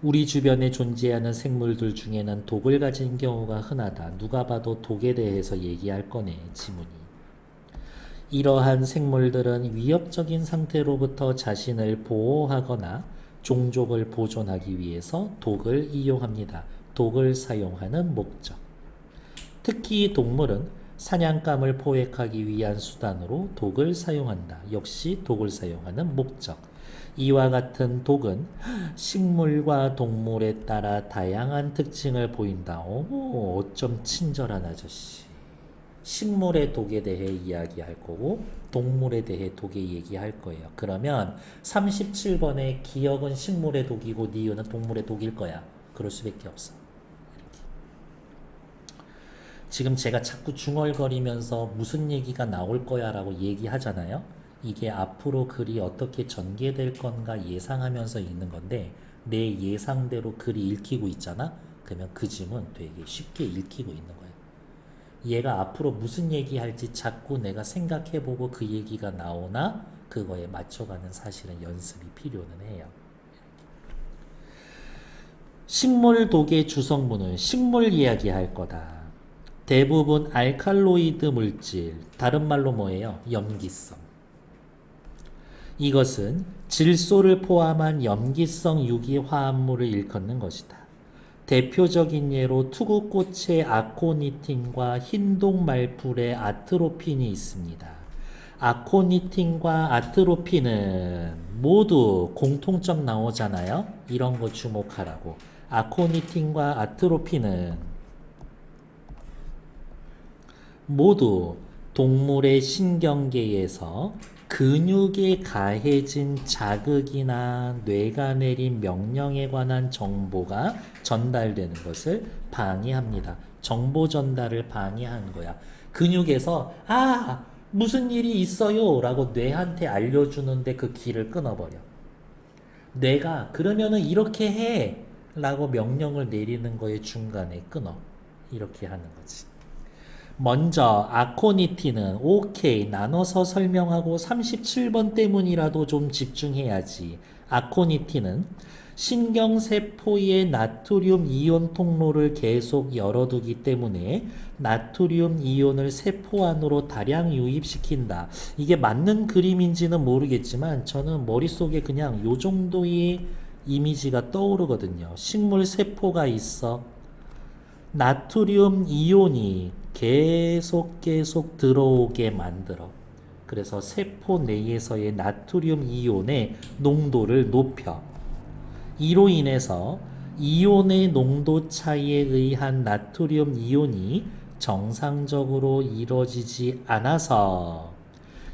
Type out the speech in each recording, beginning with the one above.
우리 주변에 존재하는 생물들 중에는 독을 가진 경우가 흔하다. 누가 봐도 독에 대해서 얘기할 거네, 지문이. 이러한 생물들은 위협적인 상태로부터 자신을 보호하거나 종족을 보존하기 위해서 독을 이용합니다. 독을 사용하는 목적. 특히 동물은 사냥감을 포획하기 위한 수단으로 독을 사용한다. 역시 독을 사용하는 목적. 이와 같은 독은 식물과 동물에 따라 다양한 특징을 보인다. 어머, 어쩜 친절한 아저씨. 식물의 독에 대해 이야기할 거고 동물에 대해 독에 얘기할 거예요. 그러면 37번의 기억은 식물의 독이고 니은은 동물의 독일 거야. 그럴 수밖에 없어. 지금 제가 자꾸 중얼거리면서 무슨 얘기가 나올 거야 라고 얘기하잖아요. 이게 앞으로 글이 어떻게 전개될 건가 예상하면서 읽는 건데 내 예상대로 글이 읽히고 있잖아. 그러면 그 짐은 되게 쉽게 읽히고 있는 거예요. 얘가 앞으로 무슨 얘기할지 자꾸 내가 생각해보고 그 얘기가 나오나 그거에 맞춰가는 사실은 연습이 필요는 해요. 식물 독의 주성분은 식물 이야기할 거다. 대부분 알칼로이드 물질, 다른 말로 뭐예요? 염기성. 이것은 질소를 포함한 염기성 유기화합물을 일컫는 것이다. 대표적인 예로 투구꽃의 아코니틴과 흰동 말풀의 아트로핀이 있습니다. 아코니틴과 아트로핀은 모두 공통점 나오잖아요. 이런 거 주목하라고. 아코니틴과 아트로핀은 모두 동물의 신경계에서 근육에 가해진 자극이나 뇌가 내린 명령에 관한 정보가 전달되는 것을 방해합니다. 정보 전달을 방해하는 거야. 근육에서 무슨 일이 있어요 라고 뇌한테 알려주는데 그 길을 끊어버려. 뇌가 그러면은 이렇게 해 라고 명령을 내리는 거에 중간에 끊어. 이렇게 하는 거지. 먼저 아코니틴은 오케이 나눠서 설명하고 37번 때문이라도 좀 집중해야지. 아코니틴은 신경세포의 나트륨 이온 통로를 계속 열어두기 때문에 나트륨 이온을 세포 안으로 다량 유입시킨다. 이게 맞는 그림인지는 모르겠지만 저는 머릿속에 그냥 요 정도의 이미지가 떠오르거든요. 식물 세포가 있어. 나트륨 이온이 계속 들어오게 만들어. 그래서 세포 내에서의 나트륨 이온의 농도를 높여. 이로 인해서 이온의 농도 차이에 의한 나트륨 이온이 정상적으로 이루어지지 않아서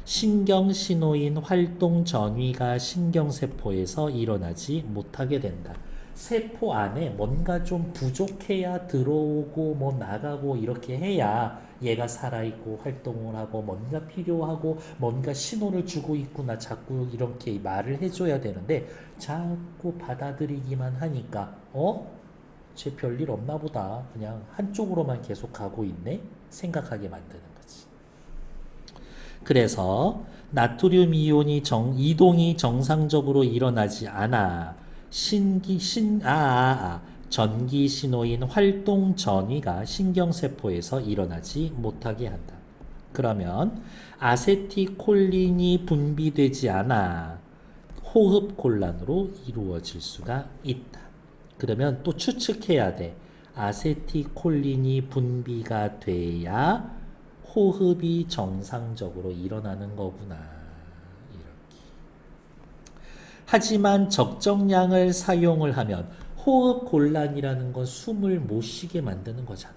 신경신호인 활동 전위가 신경세포에서 일어나지 못하게 된다. 세포 안에 뭔가 좀 부족해야 들어오고 뭐 나가고 이렇게 해야 얘가 살아있고 활동을 하고 뭔가 필요하고 뭔가 신호를 주고 있구나 자꾸 이렇게 말을 해줘야 되는데 자꾸 받아들이기만 하니까 쟤 별일 없나 보다 그냥 한쪽으로만 계속 가고 있네 생각하게 만드는 거지. 그래서 나트륨 이온이 이동이 정상적으로 일어나지 않아 전기 신호인 활동 전위가 신경세포에서 일어나지 못하게 한다. 그러면 아세틸콜린이 분비되지 않아 호흡곤란으로 이루어질 수가 있다. 그러면 또 추측해야 돼. 아세틸콜린이 분비가 돼야 호흡이 정상적으로 일어나는 거구나. 하지만 적정량을 사용을 하면 호흡 곤란이라는 건 숨을 못 쉬게 만드는 거잖아.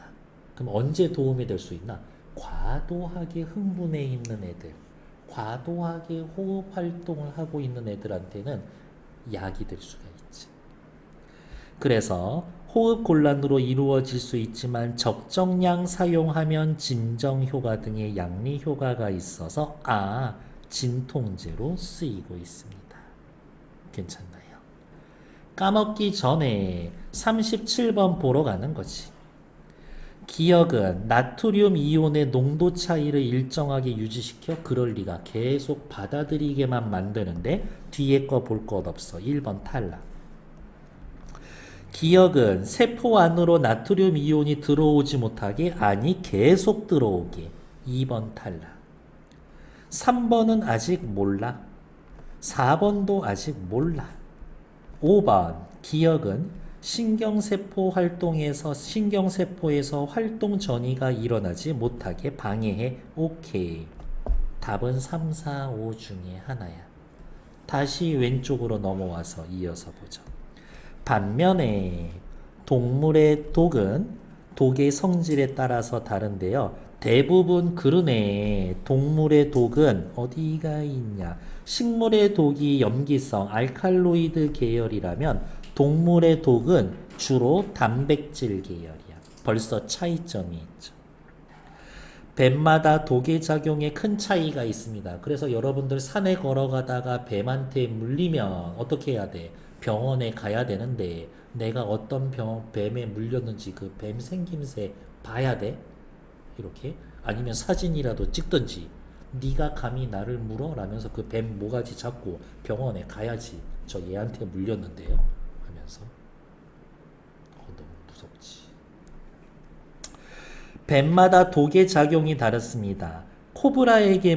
그럼 언제 도움이 될 수 있나? 과도하게 흥분해 있는 애들, 과도하게 호흡 활동을 하고 있는 애들한테는 약이 될 수가 있지. 그래서 호흡 곤란으로 이루어질 수 있지만 적정량 사용하면 진정 효과 등의 양리 효과가 있어서 진통제로 쓰이고 있습니다. 괜찮나요? 까먹기 전에 37번 보러 가는 거지. 기억은 나트륨 이온의 농도 차이를 일정하게 유지시켜 그럴 리가 계속 받아들이게만 만드는데 뒤에 거 볼 것 없어. 1번 탈락. 기억은 세포 안으로 나트륨 이온이 들어오지 못하게, 아니 계속 들어오게. 2번 탈락. 3번은 아직 몰라. 4번도 아직 몰라. 5번 기억은 신경세포에서 활동 전이가 일어나지 못하게 방해해. 오케이. 답은 3, 4, 5 중에 하나야. 다시 왼쪽으로 넘어와서 이어서 보죠. 반면에 동물의 독의 성질에 따라서 다른데요. 대부분 그러네. 동물의 독은 어디가 있냐? 식물의 독이 염기성, 알칼로이드 계열이라면 동물의 독은 주로 단백질 계열이야. 벌써 차이점이 있죠. 뱀마다 독의 작용에 큰 차이가 있습니다. 그래서 여러분들 산에 걸어가다가 뱀한테 물리면 어떻게 해야 돼? 병원에 가야 되는데 내가 어떤 뱀에 물렸는지 그 뱀 생김새 봐야 돼? 이렇게? 아니면 사진이라도 찍든지. 네가 감히 나를 물어? 라면서 그 뱀 모가지 잡고 병원에 가야지. 저 얘한테 물렸는데요. 하면서 너무 무섭지. 뱀마다 독의 작용이 다릅니다. 코브라에게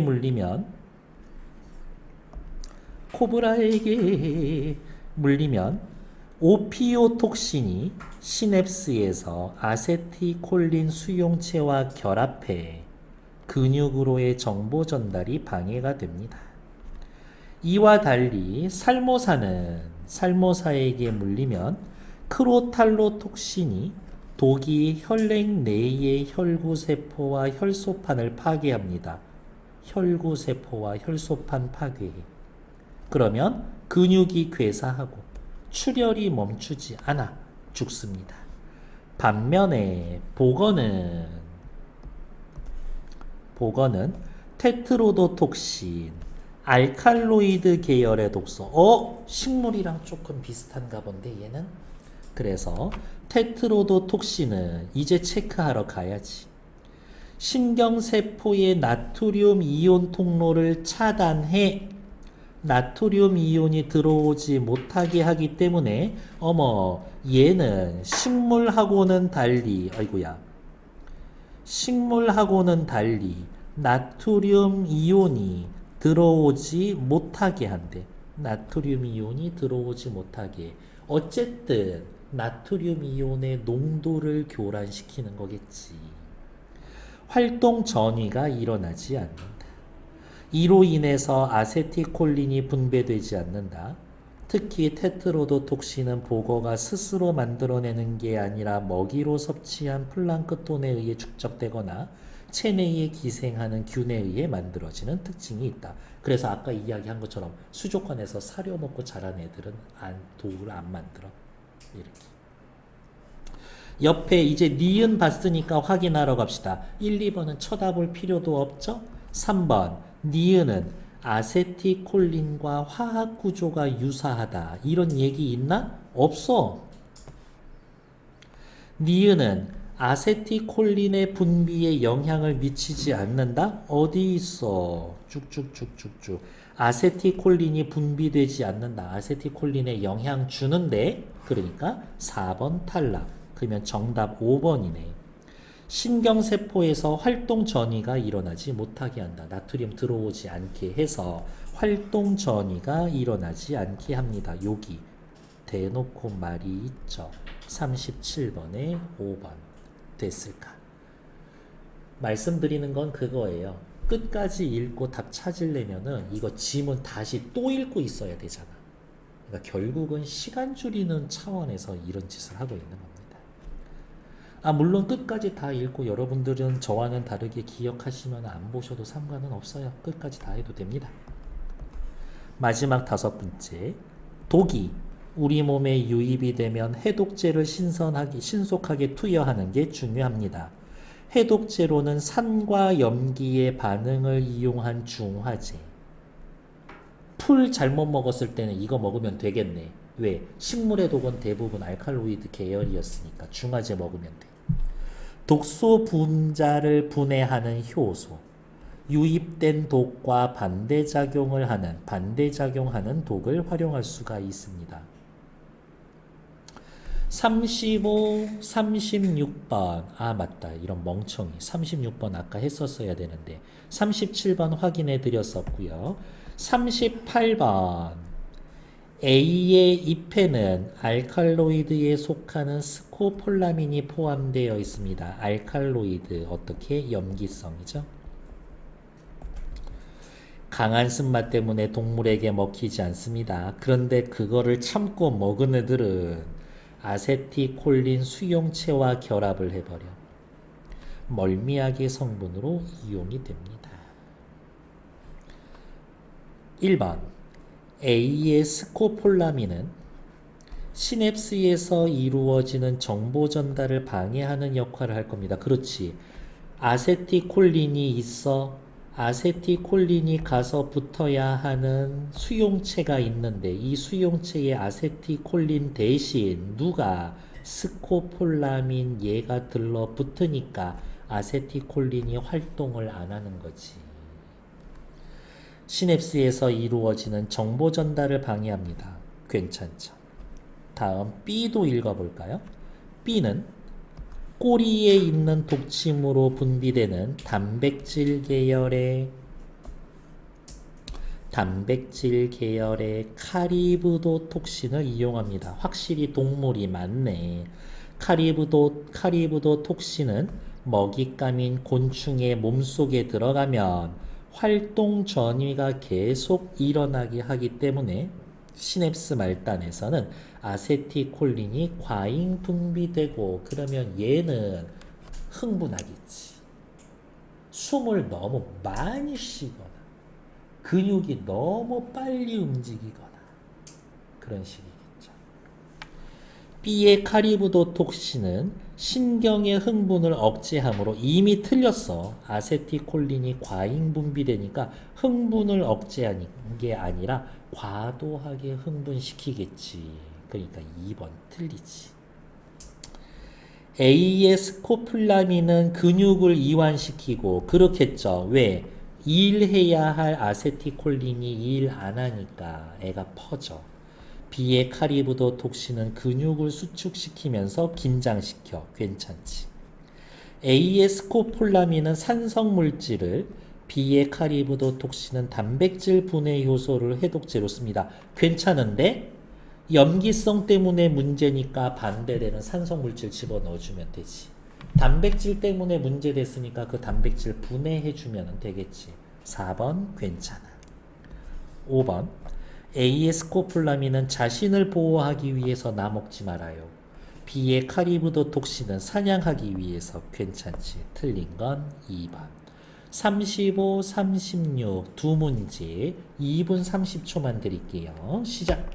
물리면 오피오톡신이 시냅스에서 아세틸콜린 수용체와 결합해 근육으로의 정보 전달이 방해가 됩니다. 이와 달리 살모사에게 물리면 크로탈로톡신이 독이 혈액 내의 혈구세포와 혈소판을 파괴합니다. 혈구세포와 혈소판 파괴. 그러면 근육이 괴사하고 출혈이 멈추지 않아 죽습니다. 반면에 복원은 테트로도톡신, 알칼로이드 계열의 독소. 식물이랑 조금 비슷한가 본데 얘는? 그래서 테트로도톡신은 이제 체크하러 가야지. 신경세포의 나트륨 이온 통로를 차단해 나트륨 이온이 들어오지 못하게 하기 때문에 얘는 식물하고는 달리 나트륨 이온이 들어오지 못하게 한대. 나트륨 이온이 들어오지 못하게. 어쨌든 나트륨 이온의 농도를 교란시키는 거겠지. 활동 전이가 일어나지 않는다. 이로 인해서 아세틸콜린이 분배되지 않는다. 특히 테트로도톡신은 복어가 스스로 만들어내는 게 아니라 먹이로 섭취한 플랑크톤에 의해 축적되거나 체내에 기생하는 균에 의해 만들어지는 특징이 있다. 그래서 아까 이야기한 것처럼 수족관에서 사료 먹고 자란 애들은 독을 안 만들어. 이렇게. 옆에 이제 니은 봤으니까 확인하러 갑시다. 1, 2번은 쳐다볼 필요도 없죠? 3번 니은은 아세틸콜린과 화학 구조가 유사하다. 이런 얘기 있나? 없어. 니은은 아세틸콜린의 분비에 영향을 미치지 않는다? 어디 있어? 쭉쭉쭉쭉쭉. 아세틸콜린이 분비되지 않는다. 아세틸콜린에 영향 주는데, 그러니까 4번 탈락. 그러면 정답 5번이네. 신경세포에서 활동 전이가 일어나지 못하게 한다. 나트륨 들어오지 않게 해서 활동 전이가 일어나지 않게 합니다. 여기 대놓고 말이 있죠. 37번에 5번. 됐을까? 말씀드리는 건 그거예요. 끝까지 읽고 답 찾으려면은 이거 지문 다시 또 읽고 있어야 되잖아. 그러니까 결국은 시간 줄이는 차원에서 이런 짓을 하고 있는 겁니다. 물론 끝까지 다 읽고 여러분들은 저와는 다르게 기억하시면 안 보셔도 상관은 없어요. 끝까지 다 해도 됩니다. 마지막 5번째. 독이 우리 몸에 유입이 되면 해독제를 신속하게 투여하는 게 중요합니다. 해독제로는 산과 염기의 반응을 이용한 중화제. 풀 잘못 먹었을 때는 이거 먹으면 되겠네. 왜? 식물의 독은 대부분 알칼로이드 계열이었으니까 중화제 먹으면 돼. 독소 분자를 분해하는 효소. 유입된 독과 반대작용하는 독을 활용할 수가 있습니다. 35, 36번. 아, 맞다. 이런 멍청이. 36번 아까 했었어야 되는데. 37번 확인해 드렸었고요. 38번. A의 잎에는 알칼로이드에 속하는 스코폴라민이 포함되어 있습니다. 알칼로이드 어떻게? 염기성이죠. 강한 쓴맛 때문에 동물에게 먹히지 않습니다. 그런데 그거를 참고 먹은 애들은 아세티콜린 수용체와 결합을 해버려 멀미약의 성분으로 이용이 됩니다. 1번 A의 스코폴라민은 시냅스에서 이루어지는 정보 전달을 방해하는 역할을 할 겁니다. 그렇지. 아세티콜린이 있어. 아세티콜린이 가서 붙어야 하는 수용체가 있는데 이 수용체에 아세티콜린 대신 누가 스코폴라민 얘가 들러붙으니까 아세티콜린이 활동을 안 하는 거지. 시냅스에서 이루어지는 정보 전달을 방해합니다. 괜찮죠? 다음 B도 읽어볼까요? B는 꼬리에 있는 독침으로 분비되는 단백질 계열의 카리브도 톡신을 이용합니다. 확실히 동물이 많네. 카리브도 톡신은 먹잇감인 곤충의 몸속에 들어가면 활동 전이가 계속 일어나게 하기 때문에 시냅스 말단에서는 아세티콜린이 과잉 분비되고 그러면 얘는 흥분하겠지. 숨을 너무 많이 쉬거나 근육이 너무 빨리 움직이거나 그런 식이겠죠. B의 카리브도 톡신은 신경의 흥분을 억제하므로 이미 틀렸어. 아세티콜린이 과잉 분비되니까 흥분을 억제하는 게 아니라 과도하게 흥분시키겠지. 그러니까 2번 틀리지. A의 스코폴라민은 근육을 이완시키고 그렇겠죠. 왜? 일해야 할 아세티콜린이 일 안 하니까 애가 퍼져. B의 카리브도 톡신은 근육을 수축시키면서 긴장시켜. 괜찮지. A의 스코폴라민은 산성물질을 B의 카리브도 톡신은 단백질 분해 효소를 해독제로 씁니다. 괜찮은데 염기성 때문에 문제니까 반대되는 산성물질 집어넣어주면 되지. 단백질 때문에 문제됐으니까 그 단백질 분해해주면 되겠지. 4번 괜찮아. 5번 A의 스코폴라민은 자신을 보호하기 위해서 나 먹지 말아요. B의 카리브도 톡신은 사냥하기 위해서. 괜찮지. 틀린 건 2번. 35, 36 두 문제 2분 30초만 드릴게요. 시작.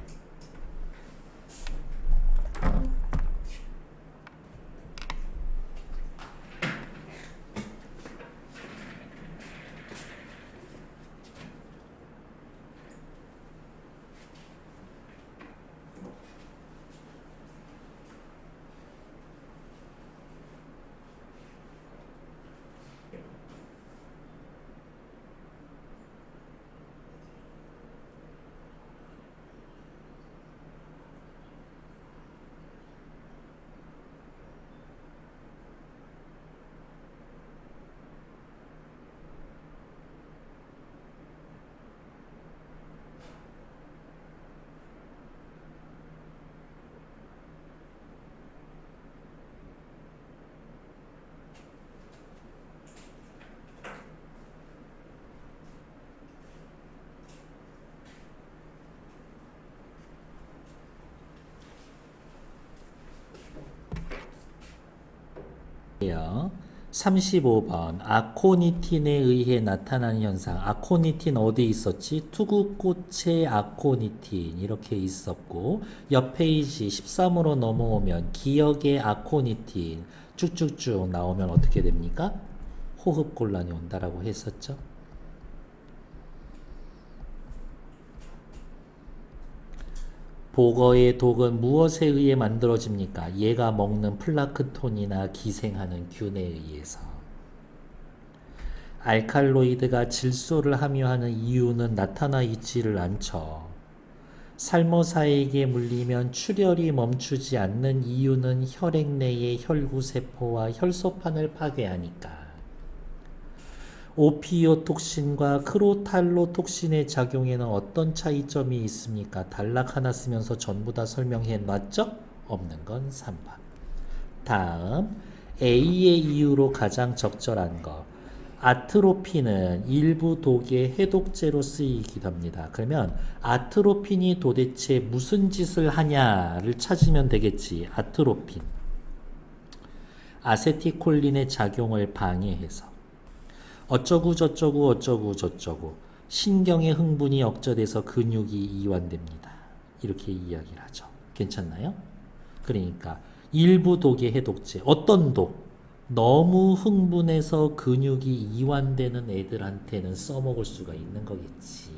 요 35번 아코니틴에 의해 나타나는 현상. 아코니틴 어디 있었지? 투구꽃의 아코니틴 이렇게 있었고 옆 페이지 13으로 넘어오면 기억의 아코니틴 쭉쭉쭉 나오면 어떻게 됩니까? 호흡곤란이 온다라고 했었죠. 보거의 독은 무엇에 의해 만들어집니까? 얘가 먹는 플라크톤이나 기생하는 균에 의해서. 알칼로이드가 질소를 함유하는 이유는 나타나 있지를 않죠. 살모사에게 물리면 출혈이 멈추지 않는 이유는 혈액 내의 혈구세포와 혈소판을 파괴하니까. 오피오톡신과 크로탈로톡신의 작용에는 어떤 차이점이 있습니까? 단락 하나 쓰면서 전부 다 설명해 놨죠? 없는 건 3번. 다음 A의 이유로 가장 적절한 거. 아트로핀은 일부 독의 해독제로 쓰이기도 합니다. 그러면 아트로핀이 도대체 무슨 짓을 하냐를 찾으면 되겠지. 아트로핀. 아세티콜린의 작용을 방해해서 어쩌고 저쩌고 어쩌고 저쩌고 신경의 흥분이 억제돼서 근육이 이완됩니다. 이렇게 이야기를 하죠. 괜찮나요? 그러니까 일부 독의 해독제. 어떤 독? 너무 흥분해서 근육이 이완되는 애들한테는 써먹을 수가 있는 거겠지.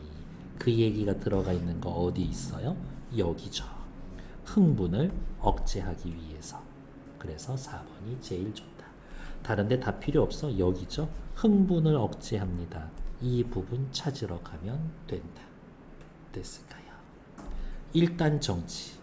그 얘기가 들어가 있는 거 어디 있어요? 여기죠. 흥분을 억제하기 위해서. 그래서 4번이 제일 좋다. 다른데 다 필요 없어. 여기죠. 흥분을 억제합니다. 이 부분 찾으러 가면 된다. 됐을까요? 일단 정치.